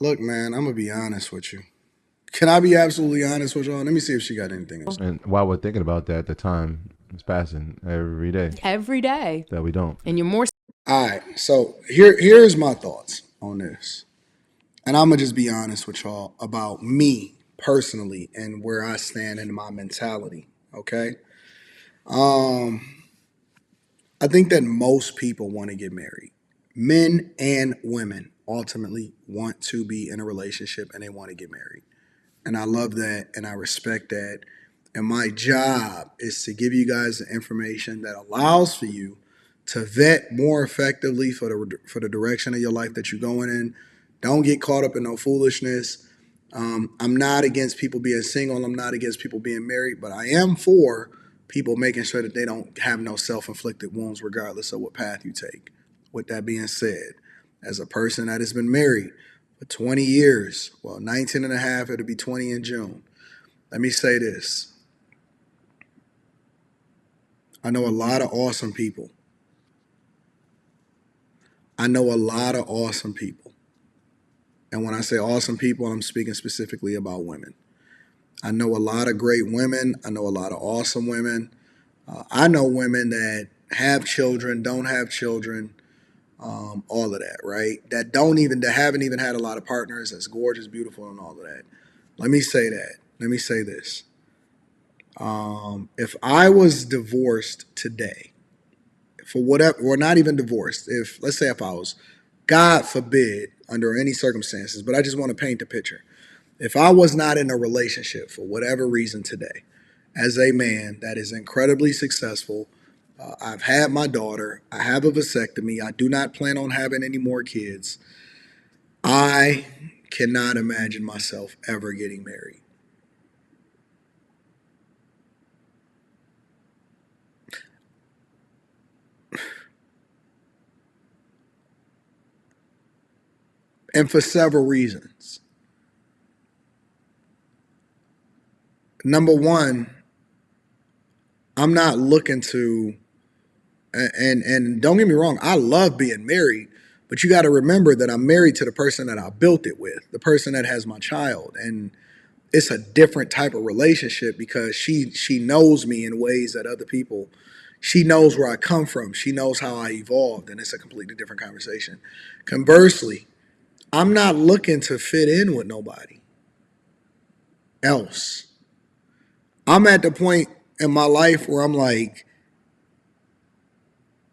Look, man, I'm gonna be honest with you. Can I be absolutely honest with y'all? Let me see if she got anything else. And while we're thinking about that, the time is passing every day Every day. that we don't. And you're more. All right, so here's my thoughts on this, and I'm gonna just be honest with y'all about me personally and where I stand in my mentality. Okay, um, I think that most people want to get married. Men and women ultimately want to be in a relationship and they want to get married. And I love that and I respect that. And my job is to give you guys the information that allows for you to vet more effectively for the direction of your life that you're going in. Don't get caught up in no foolishness. I'm not against people being single. I'm not against people being married, but I am for people making sure that they don't have no self-inflicted wounds regardless of what path you take. With that being said, as a person that has been married for 20 years, well, 19 and a half, it'll be 20 in June. Let me say this. I know a lot of awesome people. I know a lot of awesome people. And when I say awesome people, I'm speaking specifically about women. I know a lot of great women. I know a lot of awesome women. I know women that have children, don't have children, all of that, right? That haven't even had a lot of partners. That's gorgeous, beautiful, and all of that. Let me say that. Let me say this. If I was divorced today, for whatever, or not even divorced, if let's say if I was, God forbid, under any circumstances, but I just want to paint the picture. If I was not in a relationship for whatever reason today, as a man that is incredibly successful, I've had my daughter, I have a vasectomy, I do not plan on having any more kids. I cannot imagine myself ever getting married. And for several reasons. Number one, I'm not looking to, and don't get me wrong, I love being married, but you got to remember that I'm married to the person that I built it with, the person that has my child, and it's a different type of relationship because she knows me in ways that other people, she knows where I come from, she knows how I evolved, and it's a completely different conversation. Conversely, I'm not looking to fit in with nobody else. I'm at the point in my life where I'm like,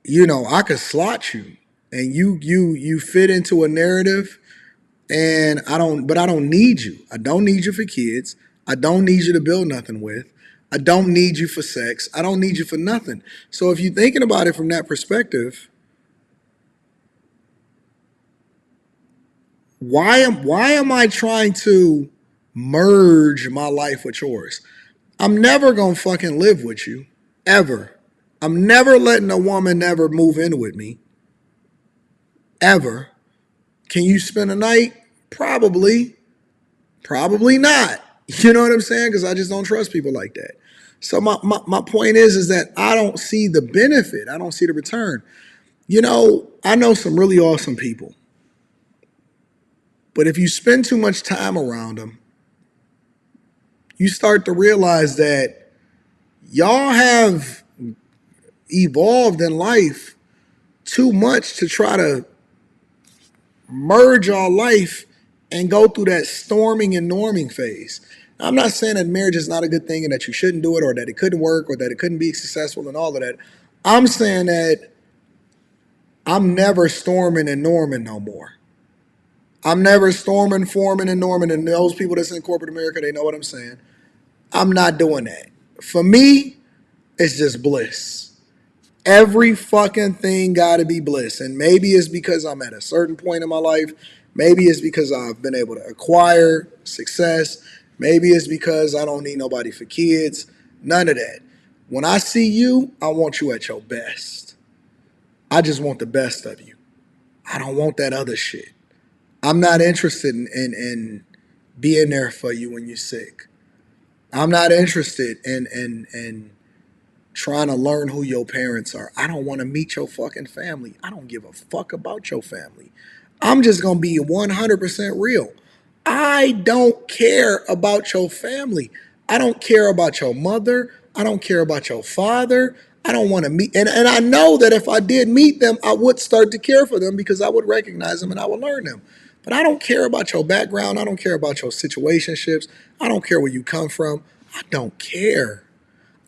I could slot you and you fit into a narrative and I don't need you. I don't need you for kids. I don't need you to build nothing with. I don't need you for sex. I don't need you for nothing. So if you're thinking about it from that perspective, why am I trying to merge my life with yours? I'm never gonna fucking live with you. Ever. I'm never letting a woman ever move in with me. Ever. Can you spend a night? Probably. Probably not. You know what I'm saying? Because I just don't trust people like that. So my point is that I don't see the benefit. I don't see the return. I know some really awesome people. But if you spend too much time around them, you start to realize that y'all have evolved in life too much to try to merge our life and go through that storming and norming phase. Now, I'm not saying that marriage is not a good thing and that you shouldn't do it or that it couldn't work or that it couldn't be successful and all of that. I'm saying that I'm never storming and norming no more. I'm never storming, forming, and norming. And those people that's in corporate America, they know what I'm saying. I'm not doing that. For me, it's just bliss. Every fucking thing got to be bliss. And maybe it's because I'm at a certain point in my life. Maybe it's because I've been able to acquire success. Maybe it's because I don't need nobody for kids. None of that. When I see you, I want you at your best. I just want the best of you. I don't want that other shit. I'm not interested in being there for you when you're sick. I'm not interested in trying to learn who your parents are. I don't want to meet your fucking family. I don't give a fuck about your family. I'm just going to be 100% real. I don't care about your family. I don't care about your mother. I don't care about your father. I don't want to meet. And I know that if I did meet them, I would start to care for them because I would recognize them and I would learn them. But I don't care about your background. I don't care about your situationships. I don't care where you come from. I don't care.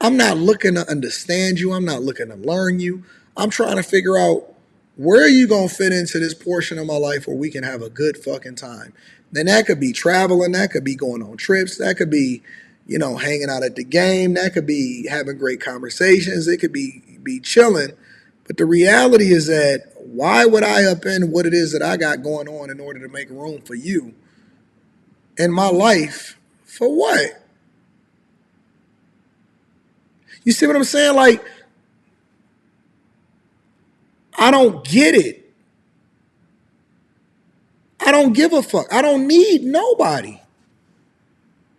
I'm not looking to understand you. I'm not looking to learn you. I'm trying to figure out where are you going to fit into this portion of my life where we can have a good fucking time. Then that could be traveling. That could be going on trips. That could be, hanging out at the game. That could be having great conversations. It could be chilling. But the reality is that why would I upend what it is that I got going on in order to make room for you in my life? For what? You see what I'm saying? Like, I don't get it. I don't give a fuck. I don't need nobody.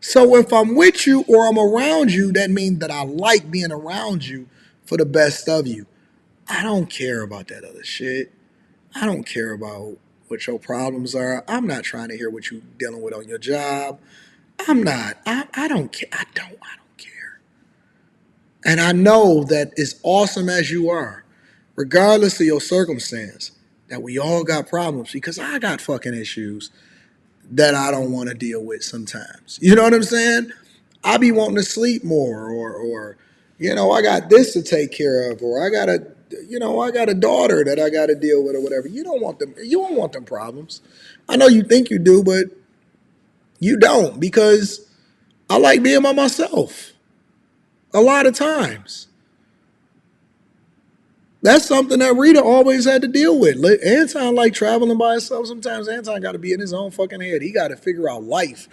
So if I'm with you or I'm around you, that means that I like being around you for the best of you. I don't care about that other shit. I don't care about what your problems are. I'm not trying to hear what you're dealing with on your job. I'm not. I don't care. I don't care. And I know that as awesome as you are, regardless of your circumstance, that we all got problems because I got fucking issues that I don't want to deal with sometimes. You know what I'm saying? I be wanting to sleep more or I got this to take care of or I got a daughter that I got to deal with or whatever. You don't want them problems. I know you think you do, but you don't because I like being by myself a lot of times. That's something that Rita always had to deal with. Anton like traveling by himself. Sometimes Anton got to be in his own fucking head. He got to figure out life.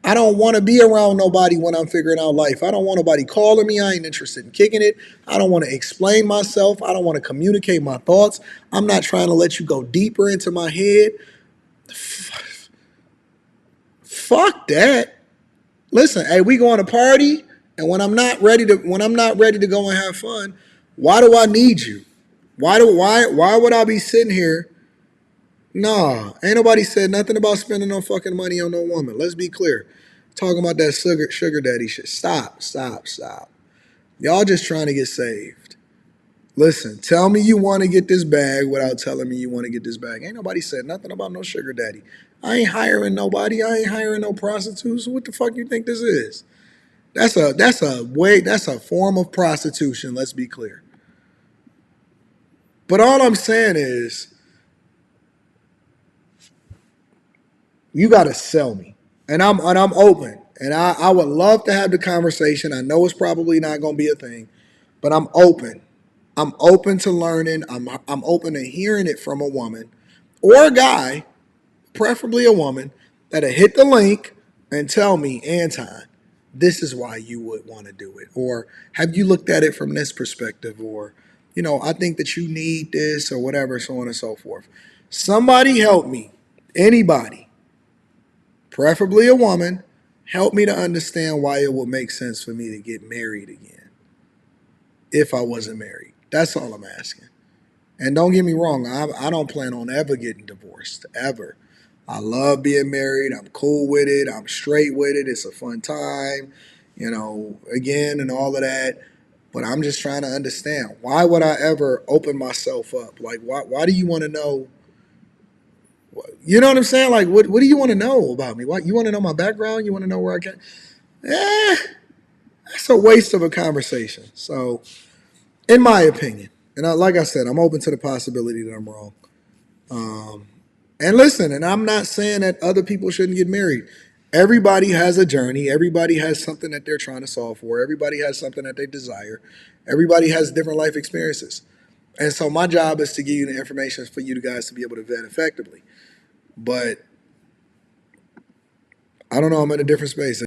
I don't want to be around nobody when I'm figuring out life. I don't want nobody calling me. I ain't interested in kicking it. I don't want to explain myself. I don't want to communicate my thoughts. I'm not trying to let you go deeper into my head. Fuck that. Listen, hey, we going to party, and when I'm not ready to go and have fun, why do I need you? Why would I be sitting here? Nah, ain't nobody said nothing about spending no fucking money on no woman. Let's be clear. Talking about that sugar daddy shit. Stop. Y'all just trying to get saved. Listen, tell me you want to get this bag without telling me you want to get this bag. Ain't nobody said nothing about no sugar daddy. I ain't hiring nobody. I ain't hiring no prostitutes. What the fuck you think this is? That's a form of prostitution, let's be clear. But all I'm saying is you gotta sell me. And I'm open. And I would love to have the conversation. I know it's probably not gonna be a thing, but I'm open. I'm open to learning. I'm open to hearing it from a woman or a guy, preferably a woman, that'll hit the link and tell me, Anton, this is why you would want to do it. Or have you looked at it from this perspective? Or, I think that you need this or whatever, so on and so forth. Somebody help me. Anybody, preferably a woman, help me to understand why it would make sense for me to get married again if I wasn't married. That's all I'm asking. And don't get me wrong, I don't plan on ever getting divorced, ever. I love being married. I'm cool with it. I'm straight with it. It's a fun time, again, and all of that. But I'm just trying to understand, why would I ever open myself up? Like, why do you want to know? You know what I'm saying? Like, what do you want to know about me? What, you want to know my background? You want to know where I can? Eh, that's a waste of a conversation. So, in my opinion, and like I said, I'm open to the possibility that I'm wrong. And listen, and I'm not saying that other people shouldn't get married. Everybody has a journey. Everybody has something that they're trying to solve for. Everybody has something that they desire. Everybody has different life experiences. And so my job is to give you the information for you guys to be able to vet effectively. But I don't know, I'm in a different space.